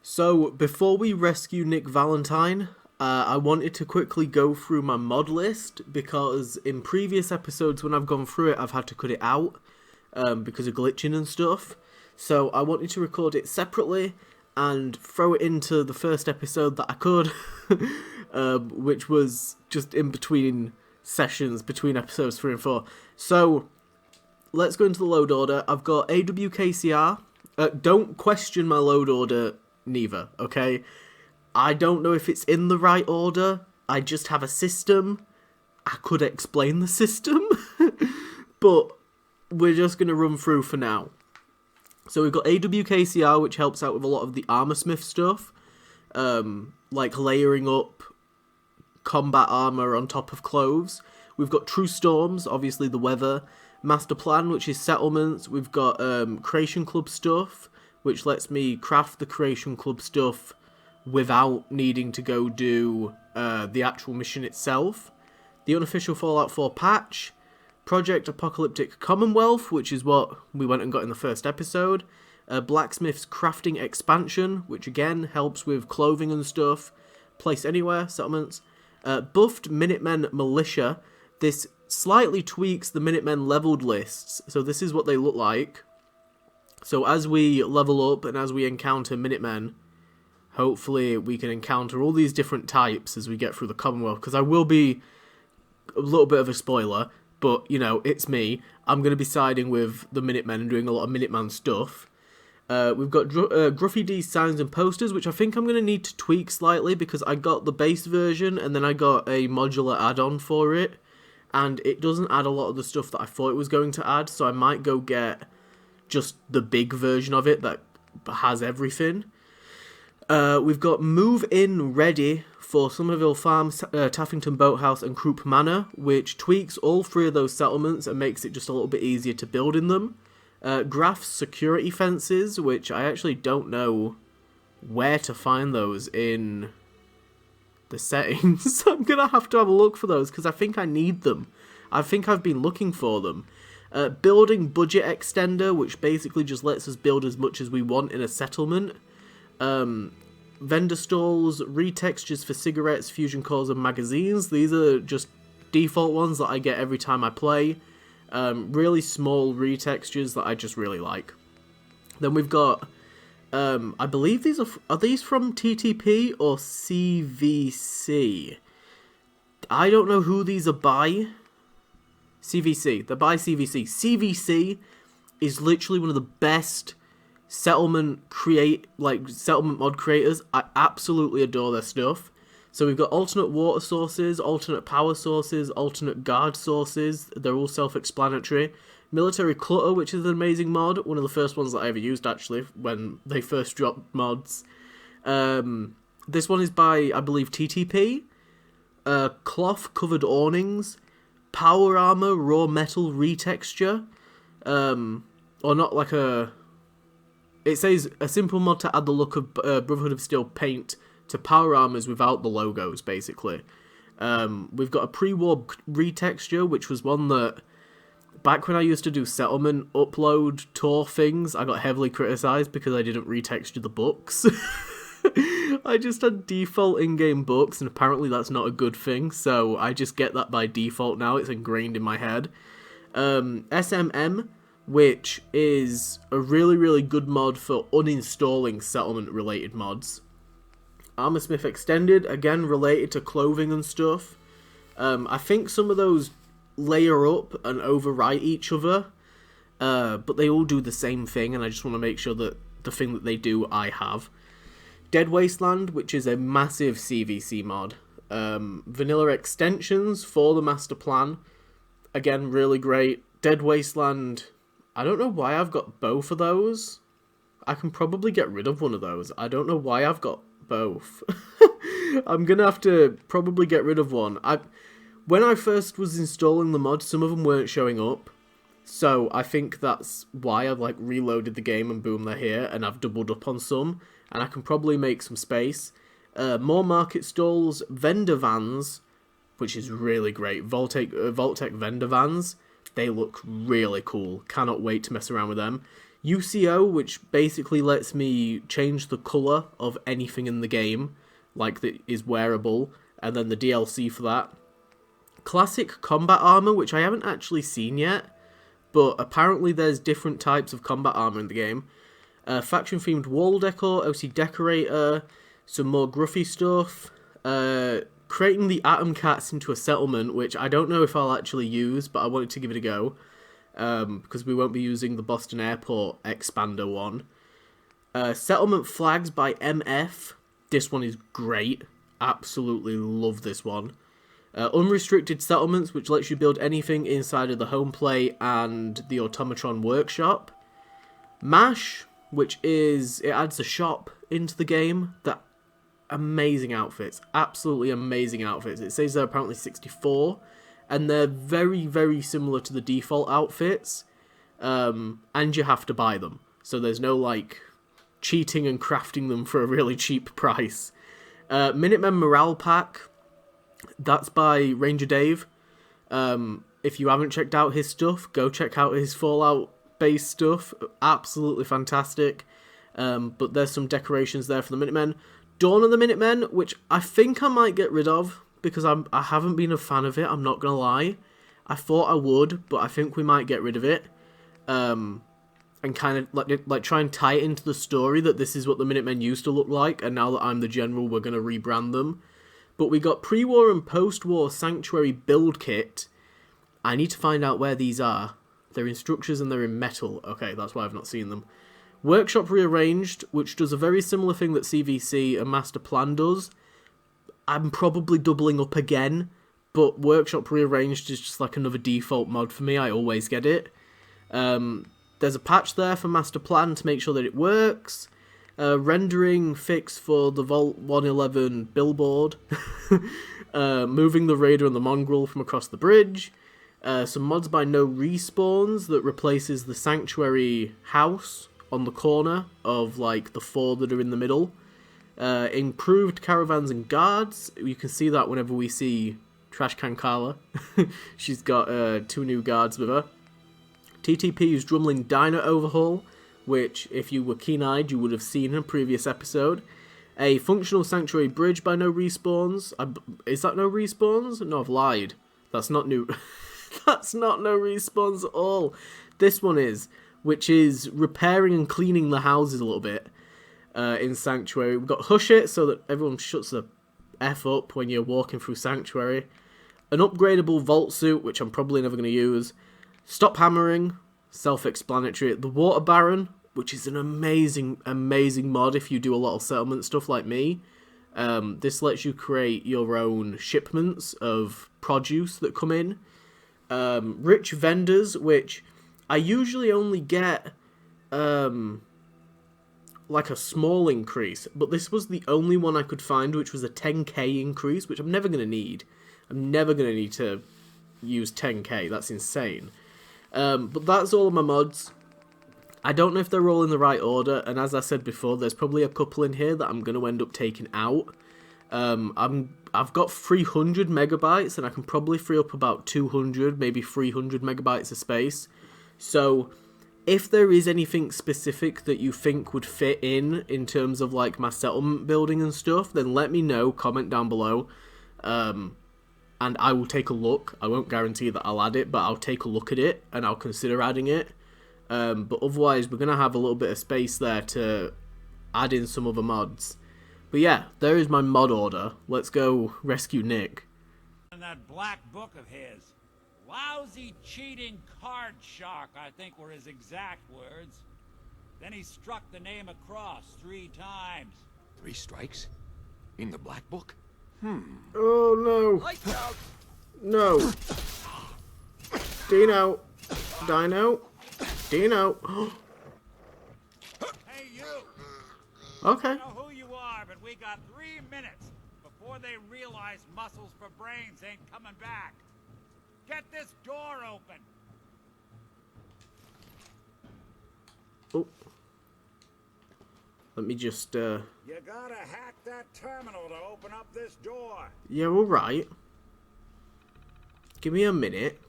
So, before we rescue Nick Valentine, I wanted to quickly go through my mod list because in previous episodes when I've gone through it, I've had to cut it out because of glitching and stuff. So, I wanted to record it separately and throw it into the first episode that I could, which was just in between sessions, between episodes 3 and 4. So, let's go into the load order. I've got AWKCR. Don't question my load order, neither, okay? I don't know if it's in the right order. I just have a system. I could explain the system, but we're just going to run through for now. So we've got AWKCR, which helps out with a lot of the Armorsmith stuff, like layering up combat armor on top of clothes. We've got True Storms, obviously the weather. Master Plan, which is settlements. We've got Creation Club stuff, which lets me craft the Creation Club stuff without needing to go do the actual mission itself. The unofficial Fallout 4 patch. Project Apocalyptic Commonwealth, which is what we went and got in the first episode. Blacksmith's Crafting Expansion, which again helps with clothing and stuff. Place Anywhere, settlements. Buffed Minutemen Militia. This slightly tweaks the Minutemen leveled lists, so this is what they look like. So as we level up and as we encounter Minutemen, hopefully we can encounter all these different types as we get through the Commonwealth, because I will be a little bit of a spoiler, but, you know, it's me. I'm going to be siding with the Minutemen and doing a lot of Minuteman stuff. We've got Gruffy D's signs and posters, which I think I'm going to need to tweak slightly, because I got the base version and then I got a modular add-on for it, and it doesn't add a lot of the stuff that I thought it was going to add, so I might go get just the big version of it that has everything. We've got Move In Ready for Somerville Farm, Taffington Boathouse, and Croup Manor, which tweaks all 3 of those settlements and makes it just a little bit easier to build in them. Graph's Security Fences, which I actually don't know where to find those in the settings. I'm going to have a look for those, because I think I need them. I think I've been looking for them. Building Budget Extender, which basically just lets us build as much as we want in a settlement. Vendor stalls, retextures for cigarettes, fusion cores, and magazines. These are just default ones that I get every time I play. Really small retextures that I just really like. Then we've got, I believe these are these from TTP or CVC? I don't know who these are by. CVC. They're by CVC. CVC is literally one of the best settlement mod creators. I absolutely adore their stuff. So we've got alternate water sources, alternate power sources, alternate guard sources. They're all self-explanatory. Military Clutter, which is an amazing mod. One of the first ones that I ever used, actually, when they first dropped mods. This one is by, I believe, TTP. Cloth-covered awnings. Power armor, raw metal retexture. Or not like a... It says a simple mod to add the look of Brotherhood of Steel paint to power armors without the logos, basically. We've got a pre-war retexture, which was one that, back when I used to do settlement upload tour things, I got heavily criticised because I didn't retexture the books. I just had default in-game books, and apparently that's not a good thing, so I just get that by default now. It's ingrained in my head. SMM, which is a really, really good mod for uninstalling settlement-related mods. Armorsmith Extended, again, related to clothing and stuff. I think some of those layer up and overwrite each other, but they all do the same thing, and I just want to make sure that the thing that they do, I have. Dead Wasteland, which is a massive CVC mod. Vanilla extensions for the Master Plan. Again, really great. Dead Wasteland, I don't know why I've got both of those. I can probably get rid of one of those. I don't know why I've got both. I'm going to have to probably get rid of one. When I first was installing the mod, some of them weren't showing up. So I think that's why I've reloaded the game and boom, they're here. And I've doubled up on some. And I can probably make some space. More market stalls, vendor vans, which is really great. Vault-Tec vendor vans. They look really cool. Cannot wait to mess around with them. UCO, which basically lets me change the colour of anything in the game, like that is wearable, and then the DLC for that. Classic combat armour, which I haven't actually seen yet, but apparently there's different types of combat armour in the game. Faction-themed wall decor, OC decorator, some more gruffy stuff, creating the Atom Cats into a settlement, which I don't know if I'll actually use, but I wanted to give it a go. Because we won't be using the Boston Airport expander one. Settlement flags by MF. This one is great. Absolutely love this one. Unrestricted settlements, which lets you build anything inside of the home plate and the automatron workshop. MASH, which is, it adds a shop into the game. That amazing outfits. Absolutely amazing outfits. It says they're apparently 64. And they're very, very similar to the default outfits, and you have to buy them. So there's no, like, cheating and crafting them for a really cheap price. Minutemen Morale Pack, that's by Ranger Dave. If you haven't checked out his stuff, go check out his Fallout-based stuff. Absolutely fantastic. But there's some decorations there for the Minutemen. Dawn of the Minutemen, which I think I might get rid of, because I haven't been a fan of it, I'm not going to lie. I thought I would, but I think we might get rid of it. And kind of like try and tie it into the story that this is what the Minutemen used to look like, and now that I'm the general, we're going to rebrand them. But we got pre-war and post-war Sanctuary build kit. I need to find out where these are. They're in structures and they're in metal. Okay, that's why I've not seen them. Workshop Rearranged, which does a very similar thing that CVC and Master Plan does. I'm probably doubling up again, but Workshop Rearranged is just like another default mod for me. I always get it. There's a patch there for Master Plan to make sure that it works. Rendering fix for the Vault 111 billboard. Moving the Raider and the Mongrel from across the bridge. Some mods by No Respawns that replaces the Sanctuary house on the corner of like the 4 that are in the middle. Improved caravans and guards. You can see that whenever we see Trash Can Carla. She's got 2 new guards with her. TTP's Drumlin Diner overhaul, which if you were keen-eyed you would have seen in a previous episode. A functional Sanctuary bridge by No Respawns. Is that No Respawns? No, I've lied. That's not new. That's not No Respawns at all. This one is, which is repairing and cleaning the houses a little bit. In Sanctuary. We've got Hush It, so that everyone shuts the F up when you're walking through Sanctuary. An upgradable Vault Suit, which I'm probably never going to use. Stop Hammering, self-explanatory. The Water Baron, which is an amazing, amazing mod if you do a lot of settlement stuff like me. This lets you create your own shipments of produce that come in. Rich Vendors, which I usually only get... like a small increase, but this was the only one I could find, which was a 10k increase, which I'm never going to need. I'm never going to need to use 10k, that's insane. But that's all of my mods. I don't know if they're all in the right order, and as I said before, there's probably a couple in here that I'm going to end up taking out. I've got 300 megabytes, and I can probably free up about 200, maybe 300 megabytes of space. So if there is anything specific that you think would fit in terms of like my settlement building and stuff, then let me know, comment down below, and I will take a look. I won't guarantee that I'll add it, but I'll take a look at it and I'll consider adding it. But otherwise, we're going to have a little bit of space there to add in some other mods. But yeah, there is my mod order. Let's go rescue Nick. And that black book of his. Lousy, cheating card shark, I think were his exact words. Then he struck the name across 3 times. 3 strikes? In the black book? Oh no. Lights out! No. Dino. Dino. Dino. Hey, you! Okay. I know who you are, but we got 3 minutes before they realize muscles for brains ain't coming back. Get this door open! Oh. Let me just, You gotta hack that terminal to open up this door. Yeah, alright. Give me a minute.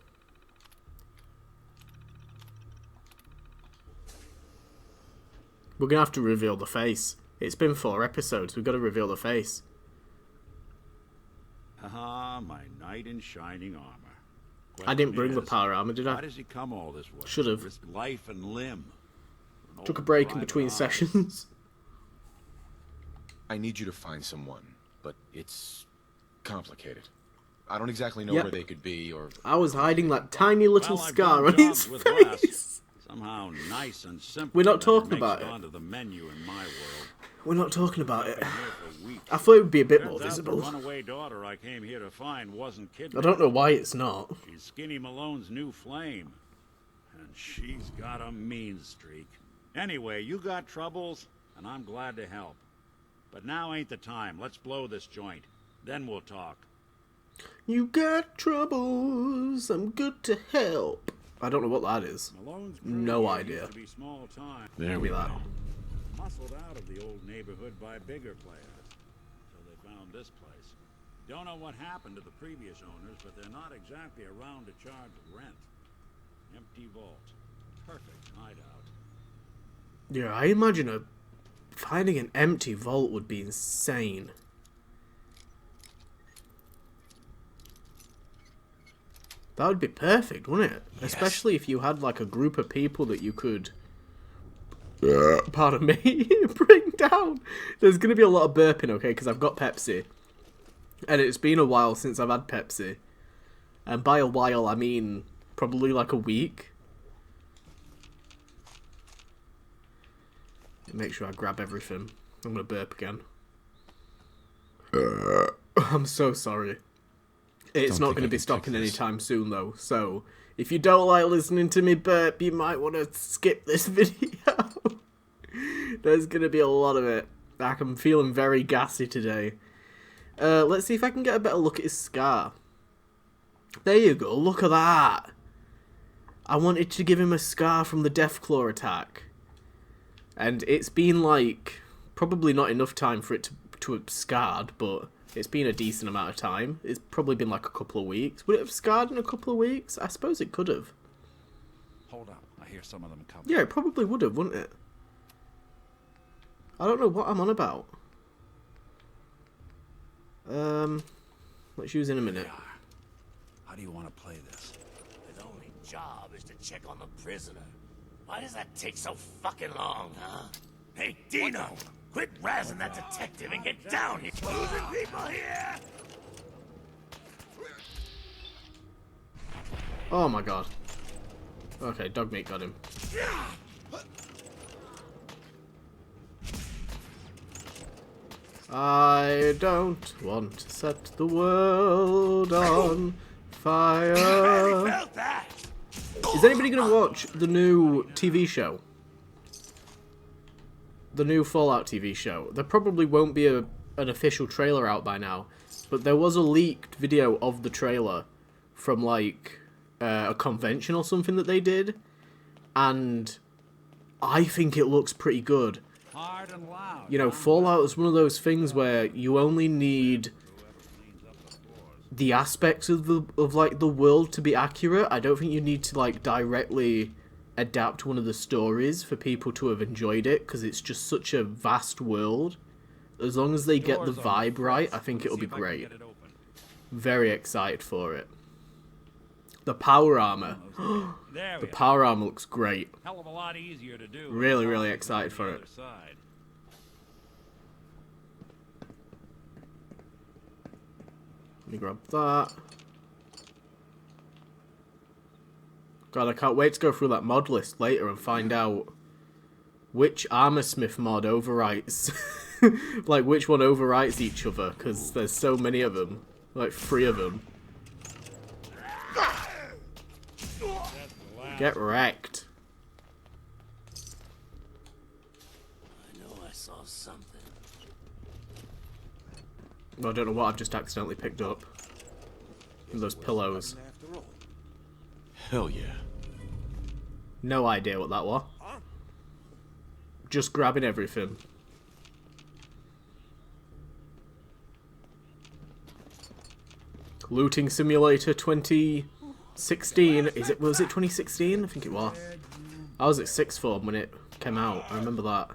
We're gonna have to reveal the face. It's been 4 episodes. We've got to reveal the face. Ah, my knight in shining armor. I didn't bring the Question power armor, did is, I? Why does he come all this way? Should have. Risk life and limb. An Took a old break in private between eye. sessions. I need you to find someone, but it's complicated. I don't exactly know Yep. where they could be, or... I was hiding that tiny little Well, I've scar done on his jobs with less. face. Somehow nice and simple. We're not that talking makes about it it. onto the menu in my world. We're not talking about it. Been here for weeks. I thought it would be a bit more Turns out visible. The runaway daughter I came here to find wasn't I kidnapped. don't know why it's not. She's Skinny Malone's new flame. And she's got a mean streak. Anyway, you got troubles, and I'm glad to help. But now ain't the time. Let's blow this joint. Then we'll talk. You got troubles, I'm good to help. I don't know what that is. Malone's No crew here idea. used to be small time. There we we go. go. Muscled out of the old neighborhood by bigger players. So they found this place. Don't know what happened to the previous owners, but they're not exactly around to charge rent. Empty vault. Perfect hideout. Yeah, I imagine finding an empty vault would be insane. That would be perfect, wouldn't it? Yes. Especially if you had like a group of people that you could, pardon me, bring down. There's going to be a lot of burping, okay, because I've got Pepsi. And it's been a while since I've had Pepsi. And by a while, I mean probably like a week. Make sure I grab everything. I'm going to burp again. I'm so sorry. It's Don't not think going to I be can stopping fix this. anytime soon, though. So, if you don't like listening to me burp, you might want to skip this video. There's going to be a lot of it. I'm feeling very gassy today. Let's see if I can get a better look at his scar. There you go. Look at that. I wanted to give him a scar from the Deathclaw attack. And it's been, like, probably not enough time for it to have scarred, but it's been a decent amount of time. It's probably been, like, a couple of weeks. Would it have scarred in a couple of weeks? I suppose it could have. Hold up. I hear some of them coming. Yeah, it probably would have, wouldn't it? I don't know what I'm on about. Let's use in a minute. How do you want to play this? His only job is to check on the prisoner. Why does that take so fucking long, huh? Hey, Dino! Quit razzing that detective and get down here! Losing people here! Oh my god. Okay, dog meat got him. I don't want to set the world on fire. Felt that! Is anybody going to watch the new TV show? The new Fallout TV show? There probably won't be an official trailer out by now, but there was a leaked video of the trailer from, like, a convention or something that they did, and I think it looks pretty good. Hard and loud. You know, Fallout is one of those things where you only need the aspects of the world to be accurate. I don't think you need to, like, directly adapt one of the stories for people to have enjoyed it, because it's just such a vast world. As long as they get the Doors on vibe the right, front. I think Let's it'll see be if I can great. get it open. Very excited for it. The power armor. There The we are. power armor looks great. Hell of a lot easier to do. Really, than really walking excited on for the it. other side. Let me grab that. God, I can't wait to go through that mod list later and find out which Armorsmith mod overwrites. Like, which one overwrites each other, because there's so many of them. Like, 3 of them. Get wrecked. I know I saw something. Well, I don't know what I've just accidentally picked up. From those pillows. Hell yeah. No idea what that was. Just grabbing everything. Looting Simulator 2016. Was it 2016? I think it was. I was at sixth form when it came out. I remember that.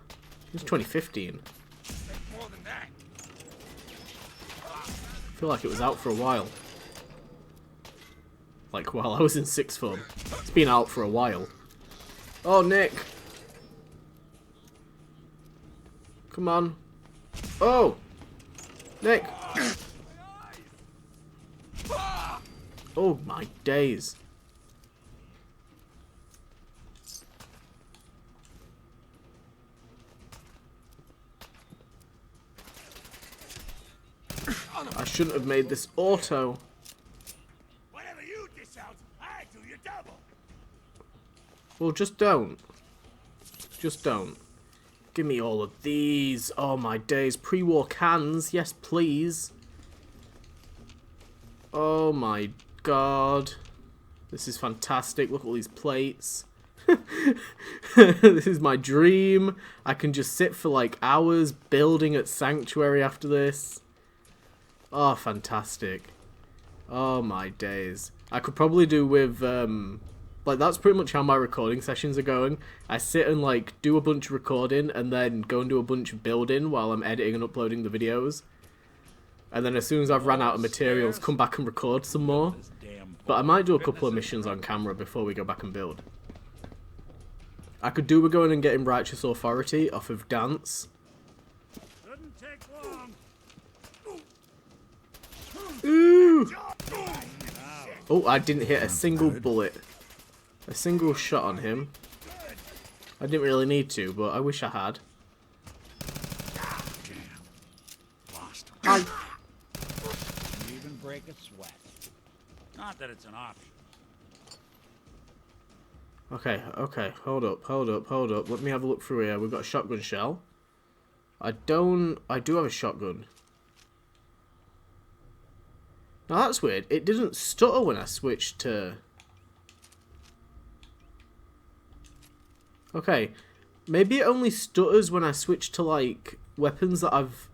It was 2015. More than that. I feel like it was out for a while. Like while I was in sixth form. It's been out for a while. Oh, Nick! Come on. Oh! Nick! Oh my days. I shouldn't have made this auto. Whatever you dish out, I do your double. Well, just don't. Just don't. Give me all of these. Oh my days. Pre-war cans. Yes, please. Oh my god. This is fantastic. Look at all these plates. This is my dream. I can just sit for like hours building at Sanctuary after this. Oh, fantastic. Oh my days. I could probably do with, like, that's pretty much how my recording sessions are going. I sit and, like, do a bunch of recording and then go and do a bunch of building while I'm editing and uploading the videos. And then as soon as I've ran out of materials, come back and record some more. But I might do a couple of missions on camera before we go back and build. I could do with going and getting Righteous Authority off of Dance. Shouldn't take long. Ooh! Oh, I didn't hit a single bullet. A single shot on him. I didn't really need to, but I wish I had. Lost. I... Even break a sweat. Not that it's an option. Okay, okay, hold up. Let me have a look through here. We've got a shotgun shell. I do have a shotgun. Now that's weird. It didn't stutter when I switched to... Okay, maybe it only stutters when I switch to, like, weapons that I've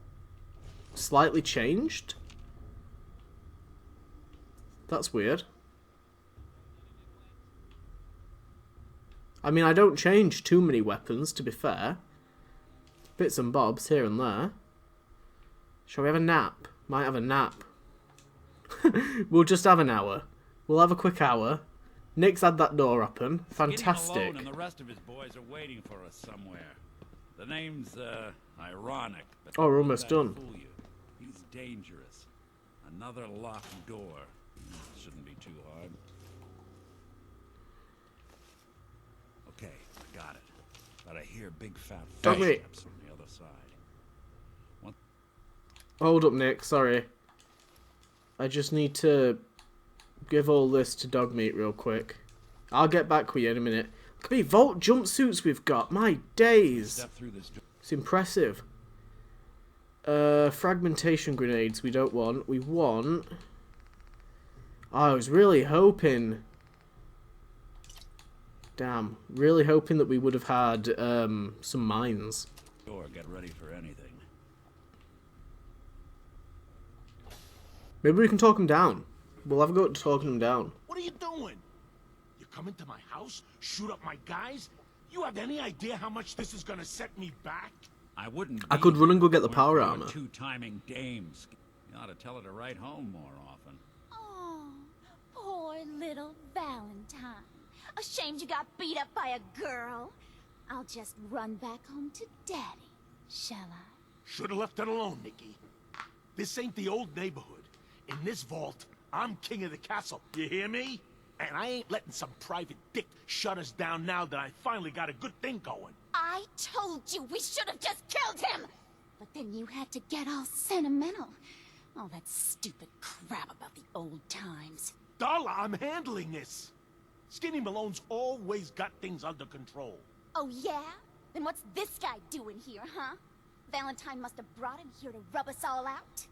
slightly changed. That's weird. I mean, I don't change too many weapons, to be fair. Bits and bobs here and there. Shall we have a nap? Might have a nap. We'll just have an hour. We'll have a quick hour. Nick's had that door open. Fantastic. Malone and the rest of his boys are waiting for us somewhere. The name's ironic, but Oh, we're almost done. fool you. He's dangerous. Another locked door. Shouldn't be too hard. Okay, I got it. But I hear big fat Dog meat. footsteps from the other side. What? Hold up, Nick. Sorry. I just need to give all this to Dogmeat real quick. I'll get back with you in a minute. Look at me, Vault jumpsuits we've got. My days. Step through this door. It's impressive. Fragmentation grenades we don't want. We want... I was really hoping... Damn. Really hoping that we would have had some mines. Door, get ready for anything. Maybe we can talk him down. We'll have a go at talking him down. What are you doing? You come into my house, shoot up my guys? You have any idea how much this is gonna set me back? I wouldn't. I could run and go get the Weren't power you armor. Two timing dames. You ought to tell her to write home more often. Oh, poor little Valentine. Ashamed you got beat up by a girl. I'll just run back home to Daddy, shall I? Should have left it alone, Nikki. This ain't the old neighborhood. In this vault, I'm king of the castle. You hear me? And I ain't letting some private dick shut us down now that I finally got a good thing going. I told you we should have just killed him! But then you had to get all sentimental. All that stupid crap about the old times. Darla, I'm handling this. Skinny Malone's always got things under control. Oh yeah? Then what's this guy doing here, huh? Valentine must have brought him here to rub us all out?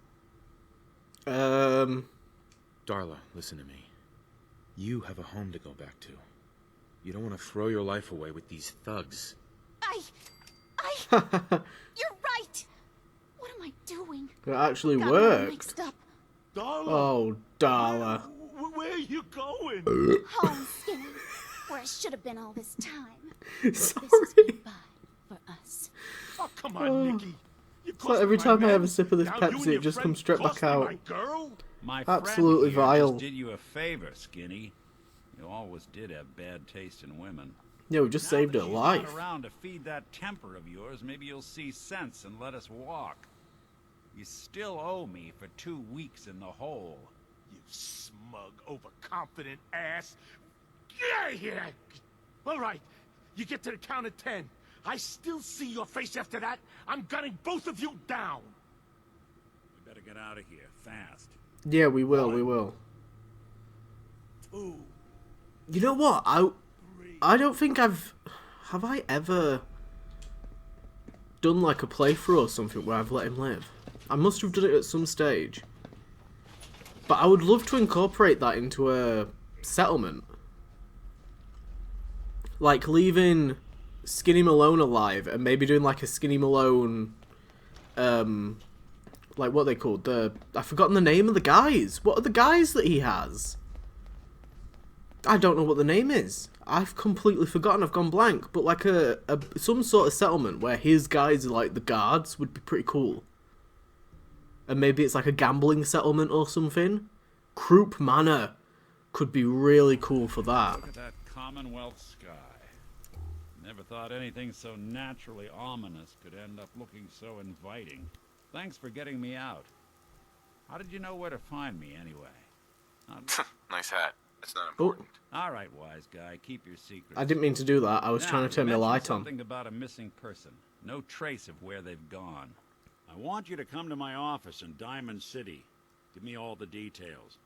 Darla, listen to me. You have a home to go back to. You don't want to throw your life away with these thugs. You're right! What am I doing? It actually Got me all worked. mixed up. Darla! Oh, Darla. Where are you going? Home, Skinny. Where I should have been all this time. Sorry. This is goodbye. for us. Oh, come on, Nicky. You It's like every time I have a sip of this Pepsi, it just comes straight back out. My Absolutely friend here vile. just did you a favor, Skinny. You always did have bad taste in women. Yeah, we just saved her Now that she's life. not around to feed that temper of yours, maybe you'll see sense and let us walk. You still owe me for 2 weeks in the hole. You smug, overconfident ass. Get out of here! All right, you get to the count of 10. I still see your face after that. I'm gunning both of you down. We better get out of here, fast. Yeah, we will, we will. 2. You know what? I don't think have I ever done like a playthrough or something where I've let him live? I must have done it at some stage. But I would love to incorporate that into a settlement. Like leaving Skinny Malone alive and maybe doing like a Skinny Malone, like what are they called? I've forgotten the name of the guys. What are the guys that he has? I don't know what the name is. I've completely forgotten. I've gone blank. But like some sort of settlement where his guys are like the guards would be pretty cool. And maybe it's like a gambling settlement or something. Croup Manor could be really cool for that. Look at that Commonwealth sky. Never thought anything so naturally ominous could end up looking so inviting. Thanks for getting me out. How did you know where to find me anyway? Nice hat. That's not important. All right, wise guy, keep your secrets. I didn't mean to do that. I was trying to turn my light on. Something about a missing person. No trace of where they've gone. I want you to come to my office in Diamond City. Give me all the details.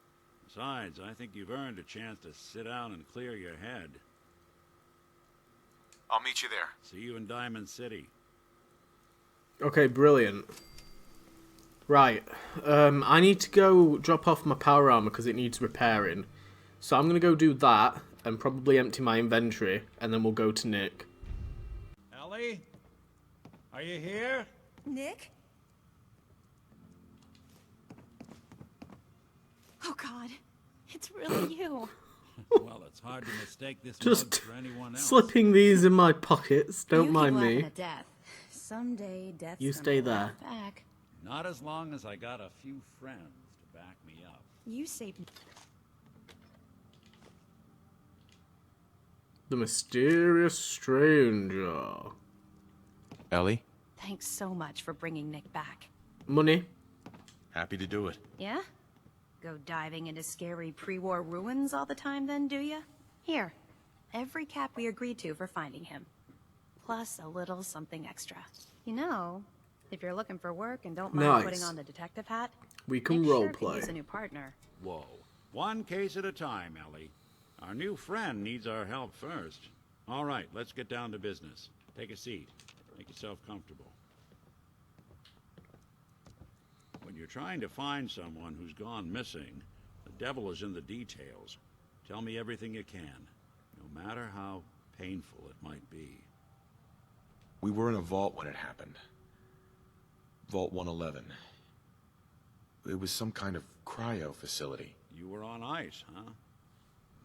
Besides, I think you've earned a chance to sit down and clear your head. I'll meet you there. See you in Diamond City. Okay, brilliant. Right, I need to go drop off my power armor because it needs repairing. So I'm going to go do that and probably empty my inventory, and then we'll go to Nick. Ellie? Are you here? Nick? Oh God, it's really you. Well, it's hard to mistake this mug Just for anyone else. slipping these in my pockets. Don't You mind keep me. laughing at death. Someday death's You gonna stay laugh there. Back. Not as long as I got a few friends to back me up. You saved. The mysterious stranger. Ellie? Thanks so much for bringing Nick back. Money. Happy to do it. Yeah? Go diving into scary pre-war ruins all the time then, do ya? Here, every cap we agreed to for finding him. Plus a little something extra. You know, if you're looking for work and don't mind Nice. putting on the detective hat, We can Nick sure could roleplay. use a new partner. Whoa. One case at a time, Ellie. Our new friend needs our help first. All right, let's get down to business. Take a seat. Make yourself comfortable. When you're trying to find someone who's gone missing, the devil is in the details. Tell me everything you can, no matter how painful it might be. We were in a vault when it happened. Vault 111. It was some kind of cryo facility. You were on ice, huh?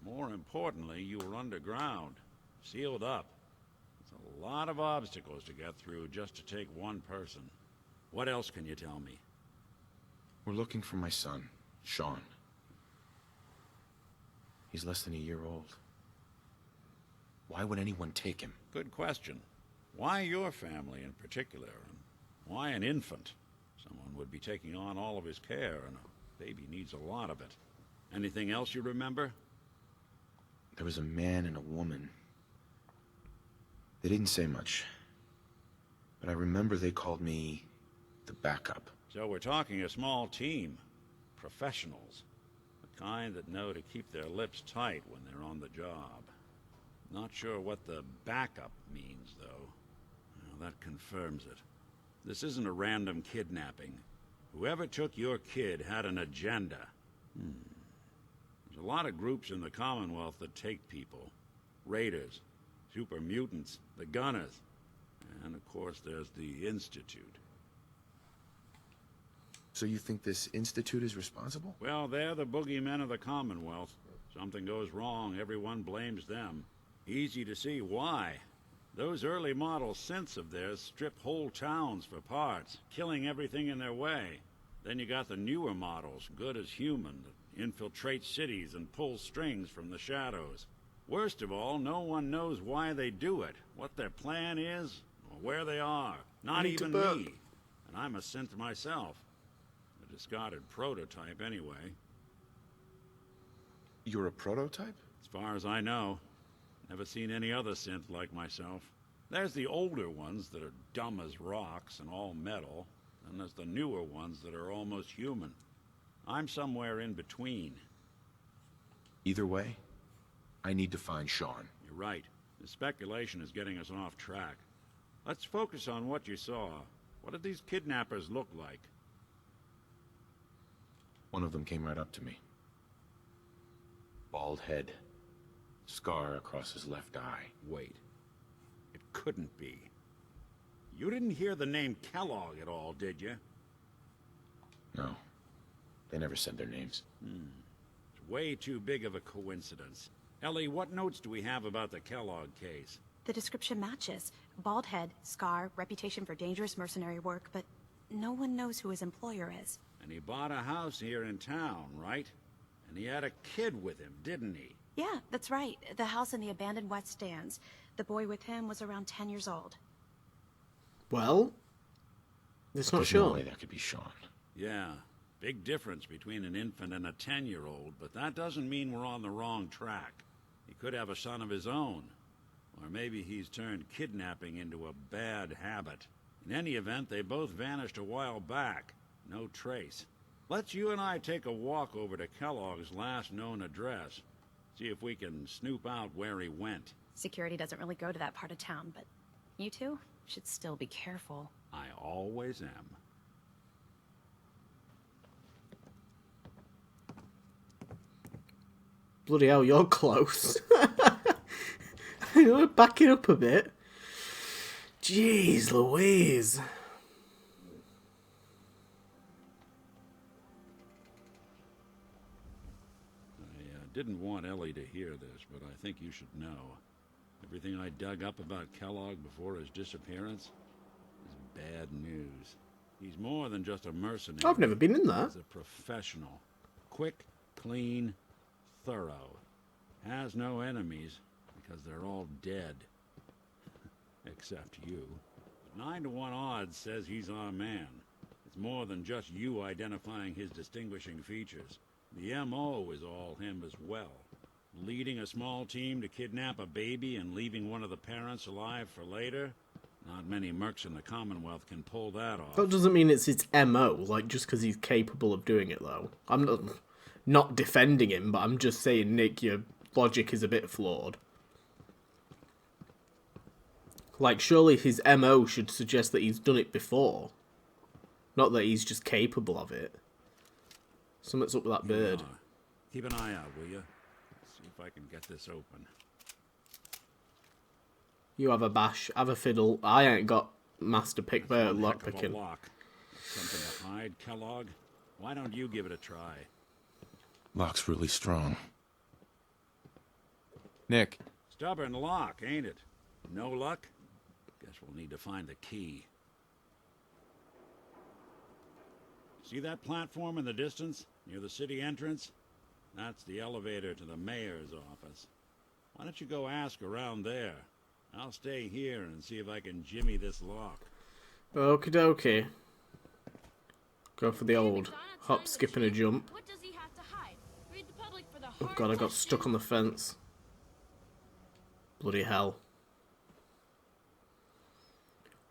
More importantly, you were underground, sealed up. It's a lot of obstacles to get through just to take one person. What else can you tell me? We're looking for my son, Sean. He's less than a year old. Why would anyone take him? Good question. Why your family in particular? And why an infant? Someone would be taking on all of his care, and a baby needs a lot of it. Anything else you remember? There was a man and a woman. They didn't say much. But I remember they called me the backup. So we're talking a small team. Professionals. The kind that know to keep their lips tight when they're on the job. Not sure what the backup means, though. Well, that confirms it. This isn't a random kidnapping. Whoever took your kid had an agenda. There's a lot of groups in the Commonwealth that take people. Raiders, super mutants, the Gunners, and of course there's the Institute. So you think this institute is responsible? Well, they're the boogeymen of the Commonwealth. Something goes wrong, everyone blames them. Easy to see why. Those early model synths of theirs strip whole towns for parts, killing everything in their way. Then you got the newer models, good as human, that infiltrate cities and pull strings from the shadows. Worst of all, no one knows why they do it, what their plan is, or where they are. Not even me. And I'm a synth myself. A discarded prototype, anyway. You're a prototype? As far as I know. Never seen any other synth like myself. There's the older ones that are dumb as rocks and all metal, and there's the newer ones that are almost human. I'm somewhere in between. Either way, I need to find Sean. You're right. The speculation is getting us off track. Let's focus on what you saw. What did these kidnappers look like? One of them came right up to me. Bald head. Scar across his left eye. Wait. It couldn't be. You didn't hear the name Kellogg at all, did you? No. They never said their names. It's way too big of a coincidence. Ellie, what notes do we have about the Kellogg case? The description matches. Bald head, scar, reputation for dangerous mercenary work, but no one knows who his employer is. And he bought a house here in town, right? And he had a kid with him, didn't he? Yeah, that's right. The house in the abandoned West Stands. The boy with him was around 10 years old. Well, it's not There's no Sean. way that could be Sean. Yeah. Big difference between an infant and a 10-year-old, but that doesn't mean we're on the wrong track. He could have a son of his own. Or maybe he's turned kidnapping into a bad habit. In any event, they both vanished a while back. No trace. Let's you and I take a walk over to Kellogg's last known address. See if we can snoop out where he went. Security doesn't really go to that part of town, but you two should still be careful. I always am. Bloody hell, you're close. You're backing up a bit. Jeez Louise. I didn't want Ellie to hear this, but I think you should know. Everything I dug up about Kellogg before his disappearance is bad news. He's more than just a mercenary. I've never been in that. He's a professional. Quick, clean, thorough. Has no enemies because they're all dead. Except you. 9 to 1 odds says he's our man. It's more than just you identifying his distinguishing features. The M.O. is all him as well. Leading a small team to kidnap a baby and leaving one of the parents alive for later? Not many mercs in the Commonwealth can pull that off. That doesn't mean it's his MO, like, just because he's capable of doing it, though. I'm not defending him, but I'm just saying, Nick, your logic is a bit flawed. Like, surely his MO should suggest that he's done it before. Not that he's just capable of it. Something's up with that bird. Keep an eye out, will you? See if I can get this open. You have a bash, have a fiddle. I ain't got master pick That's one lock heck of a picking. lock. Something to hide, Kellogg? Why don't you give it a try? Lock's really strong. Nick. Stubborn lock, ain't it? No luck? Guess we'll need to find the key. See that platform in the distance, near the city entrance? That's the elevator to the mayor's office. Why don't you go ask around there? I'll stay here and see if I can jimmy this lock. Okie dokie. Go for the old hop, skip, and a jump. What does he have to hide? Read the public for the Oh god, I got stuck on the fence. Bloody hell.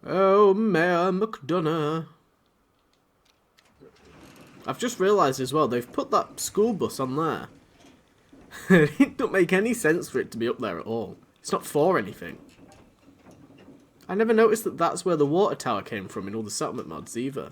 Oh, Mayor McDonough. I've just realised as well, they've put that school bus on there. It don't make any sense for it to be up there at all. It's not for anything. I never noticed that that's where the water tower came from in all the settlement mods either.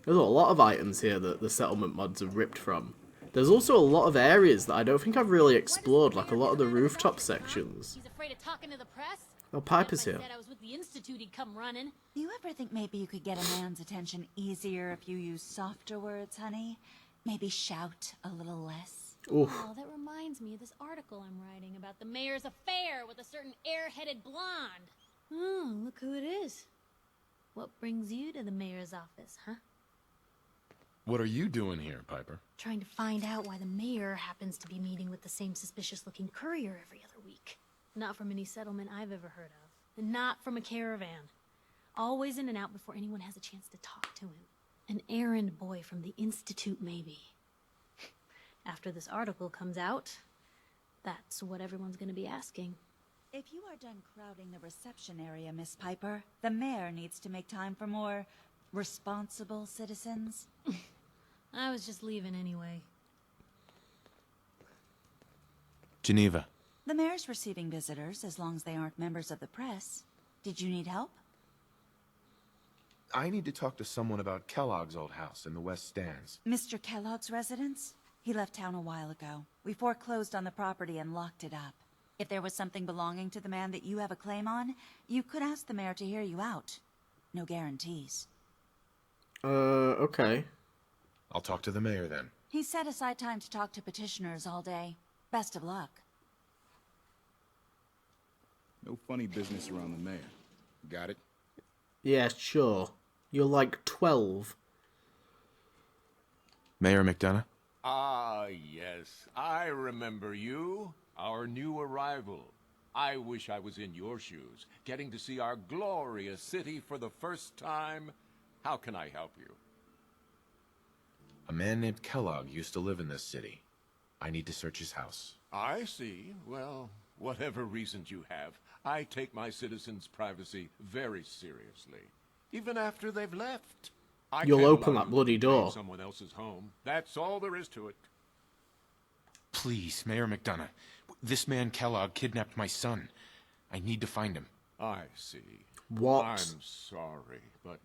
There's a lot of items here that the settlement mods are ripped from. There's also a lot of areas that I don't think I've really explored, like a lot of the rooftop sections. He's afraid of talking to the press? Oh, Piper's If I here. said I was with the Institute, he'd come running. Do you ever think maybe you could get a man's attention easier if you use softer words, honey? Maybe shout a little less? Oof. Oh, that reminds me of this article I'm writing about the mayor's affair with a certain air-headed blonde. Oh, look who it is. What brings you to the mayor's office, huh? What are you doing here, Piper? Trying to find out why the mayor happens to be meeting with the same suspicious-looking courier every other week. Not from any settlement I've ever heard of. And not from a caravan. Always in and out before anyone has a chance to talk to him. An errand boy from the Institute, maybe. After this article comes out, that's what everyone's gonna be asking. If you are done crowding the reception area, Miss Piper, the mayor needs to make time for more responsible citizens. I was just leaving anyway. Geneva. The mayor's receiving visitors as long as they aren't members of the press. Did you need help? I need to talk to someone about Kellogg's old house in the West Stands. Mr. Kellogg's residence? He left town a while ago. We foreclosed on the property and locked it up. If there was something belonging to the man that you have a claim on, you could ask the mayor to hear you out. No guarantees. Okay. I'll talk to the mayor then. He set aside time to talk to petitioners all day. Best of luck. No funny business around the mayor. Got it? Yeah, sure. You're like 12. Mayor McDonough? Ah, yes. I remember you. Our new arrival. I wish I was in your shoes, getting to see our glorious city for the first time. How can I help you? A man named Kellogg used to live in this city. I need to search his house. I see. Well, whatever reasons you have, I take my citizens' privacy very seriously. Even after they've left. You'll can't open allow that you bloody to invade door. someone else's home. That's all there is to it. Please, Mayor McDonough. This man Kellogg kidnapped my son. I need to find him. I see. What? I'm sorry, but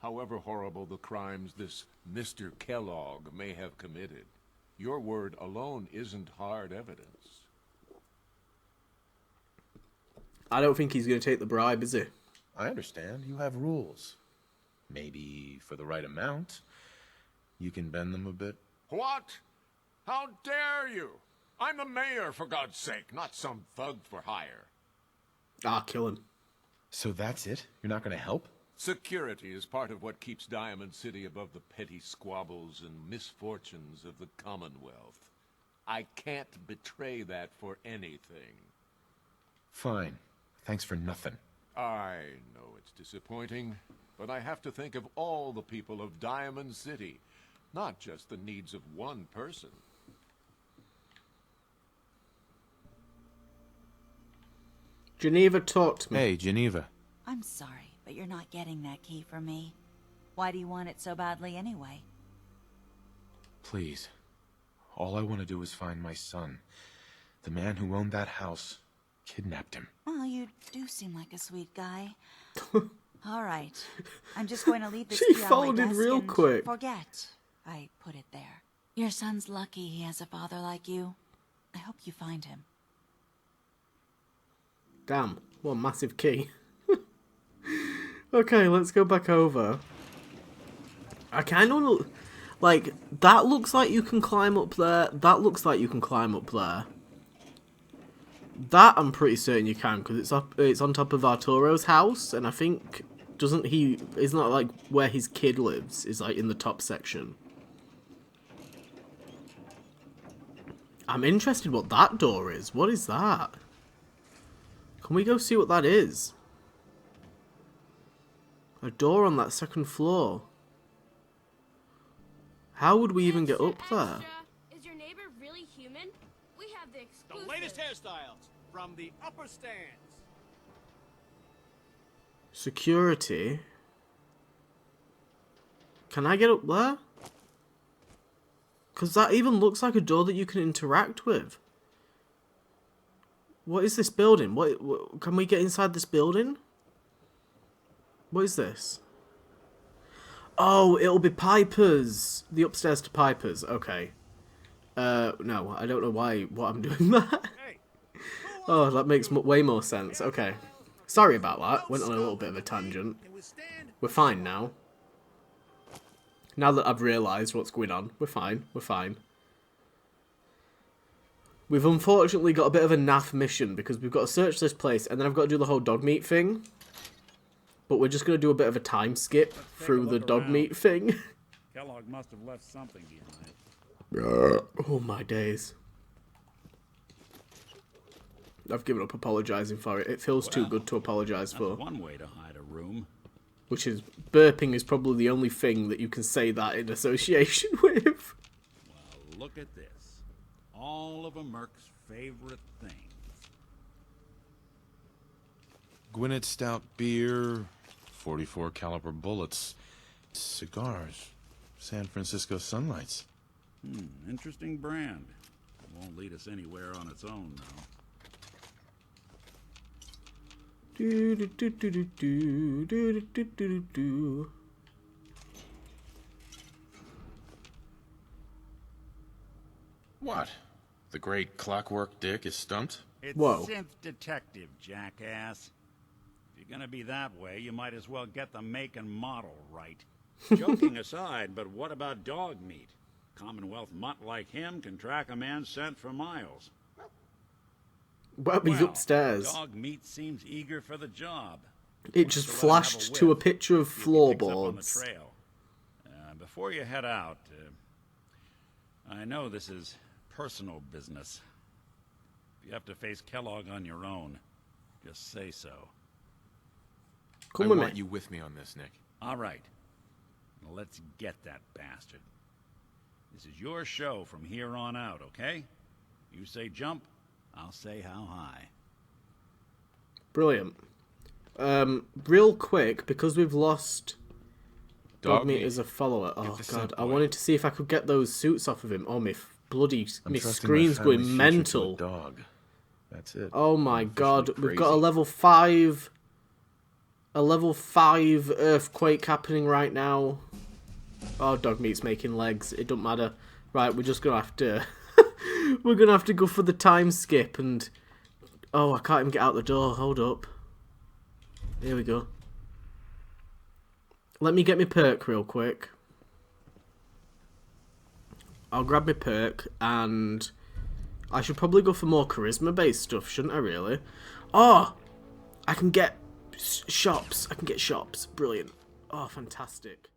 however horrible the crimes this Mr. Kellogg may have committed, your word alone isn't hard evidence. I don't think he's going to take the bribe, is he? I understand. You have rules. Maybe for the right amount, you can bend them a bit. What? How dare you? I'm the mayor, for God's sake, not some thug for hire. Ah, kill him. So that's it? You're not going to help? Security is part of what keeps Diamond City above the petty squabbles and misfortunes of the Commonwealth. I can't betray that for anything. Fine. Thanks for nothing. I know it's disappointing, but I have to think of all the people of Diamond City, not just the needs of one person. Geneva, talk to me. Hey, Geneva. I'm sorry, but you're not getting that key from me. Why do you want it so badly anyway? Please. All I want to do is find my son. The man who owned that house kidnapped him. Well, you do seem like a sweet guy. All right. I'm just going to leave this She key on my folded desk real and quick. forget I put it there. Your son's lucky he has a father like you. I hope you find him. Damn, what a massive key. Okay, let's go back over. I kind of... Like, that looks like you can climb up there. That looks like you can climb up there. That I'm pretty certain you can, because it's on top of Arturo's house, and I think... Isn't that like where his kid lives? Is like in the top section. I'm interested what that door is. What is that? Can we go see what that is? A door on that second floor. How would we even get up there? Is your neighbor really human? We have the exclusive. The latest hairstyles from the upper stands. Security. Can I get up there? Because that even looks like a door that you can interact with. What is this building? What can we get inside this building? What is this? Oh, it'll be Piper's. The upstairs to Piper's. Okay. No, I don't know what I'm doing that. Oh, that makes way more sense. Okay. Sorry about that. Went on a little bit of a tangent. We're fine now. Now that I've realised what's going on, we're fine. We're fine. We've unfortunately got a bit of a naff mission because we've got to search this place and then I've got to do the whole dog meat thing. But we're just going to do a bit of a time skip through the dog meat thing. Kellogg must have left something behind. Oh my days. I've given up apologising for it. It feels too good to apologise for. That's one way to hide a room. Which is, burping is probably the only thing that you can say that in association with. Well, look at this. All of a Merc's favorite things. Gwinnett Stout beer, 44 caliber bullets, cigars, San Francisco Sunlights. Interesting brand. It won't lead us anywhere on its own, though. Do do do do do do do do do do. What? The great Clockwork Dick is stumped? It's Whoa. Synth Detective, jackass. If you're gonna be that way, you might as well get the make and model right. Joking aside, but what about dog meat? Commonwealth mutt like him can track a man's scent for miles. Well, he's upstairs. Dog meat seems eager for the job. It just flashed to a picture of floorboards. Before you head out, I know this is personal business. If you have to face Kellogg on your own, just say so. I want you with me on this, Nick. All right. Now let's get that bastard. This is your show from here on out, okay? You say jump, I'll say how high. Brilliant. Real quick, because we've lost Dog Meat as a follower. Oh god, I wanted to see if I could get those suits off of him. Oh, my screen's going mental. Dog. That's it. Oh my god, we've got a level 5 earthquake happening right now. Oh, Dog Meat's making legs. It don't matter. Right, we're just gonna have to we're gonna have to go for the time skip and oh, I can't even get out the door. Hold up. Here we go. Let me get my perk real quick. I'll grab my perk and I should probably go for more charisma based stuff, shouldn't I really? Oh, I can get shops. I can get shops. Brilliant. Oh, fantastic.